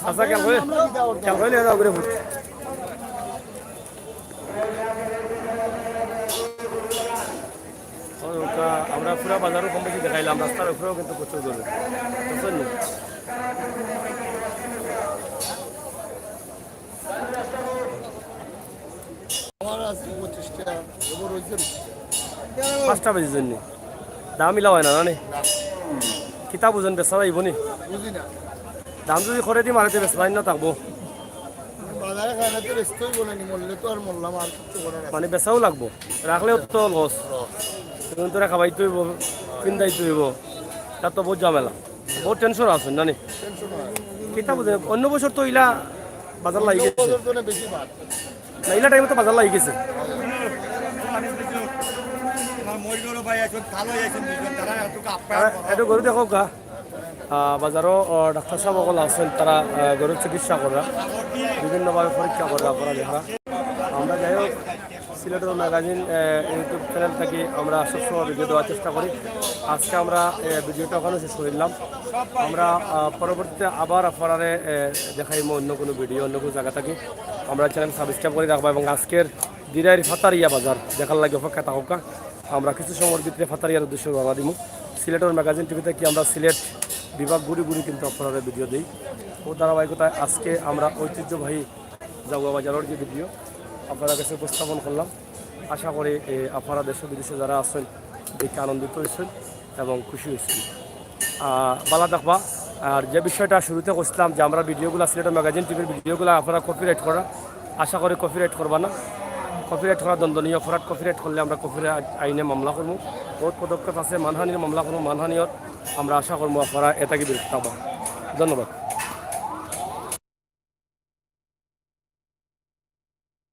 আচ্ছা কেন করে যাও করে আমরা পুরা বাজারও কম বেশি দেখাইলাম রাস্তার উপরেও কিন্তু প্রচুর গরু বুঝছেন নি? পাঁচটা বেজির জন্য দাম মিলা হয় না না কিতাব বুঝেন বেচা যাইব নি দাম যদি করে দিই মারিতে বেচবাই না থাকবো মানে বেচাও লাগবো রাখলেও তো লস তোরা খাবাই তৈব পিন্দাই তৈব তার তো বহুত ঝামেলা বহুত টেনশন আছেন জানি কিতাব বুঝেন অন্য বছর তো ইলা বাজার লাগি গেছে না ইলা টাইমে তো বাজার লাগি গেছে এইটো গরু দেখো গা বাজারও ডাক্তার সাহেব সকল আছেন তারা গরুর চিকিৎসা করা বিভিন্নভাবে পরীক্ষা করা আপনারা দেখা আমরা যাই হোক সিলেটের ম্যাগাজিন ইউটিউব চ্যানেল থেকে আমরা সবসময় ভিডিও দেওয়ার চেষ্টা করি আজকে আমরা ভিডিওটা ওখানে শেষ করলাম আমরা পরবর্তীতে আবার আপনারা দেখাইব অন্য কোনো ভিডিও অন্য কোনো জায়গা থেকে আমরা চ্যানেল সাবস্ক্রাইব করে রাখবো এবং আজকের দিরাইর ফাতারিয়া বাজার দেখার লাগে অপেক্ষা থাকা আমরা কিছু সময়ের ভিতরে ফাতারিয়ার উদ্দেশ্যে রওনা দিব সিলেটের ম্যাগাজিন টিভিতে কি আমরা সিলেট বিভাগ ঘুরি কিন্তু আপনারা ভিডিও দিই ও ধারাবাহিকতায় আজকে আমরা ঐতিহ্যবাহী জাগুয়া বাজারের যে ভিডিও আপনারা কাছে উপস্থাপন করলাম আশা করি আপনারা দেশ বিদেশে যারা আছেন দেখে আনন্দিত হয়েছেন এবং খুশি হয়েছেন বালা দেখবা আর যে বিষয়টা শুরুতে করছিলাম যে আমরা ভিডিওগুলো সিলেটের ম্যাগাজিন টিভির ভিডিওগুলো আপনারা কপিরাইট করা আশা করি কপিরাইট করবা না কপিরাইট করা দণ্ডনীয় অপরাধ কপিরাইট করলে আমরা কপিরাইট আইনে মামলা করবো বহুত পদক্ষেপ আছে মানহানির মামলা করবো মানহানিয়ত আমরা আশা করবো আপনারা এটাকে বিরত পাবা ধন্যবাদ।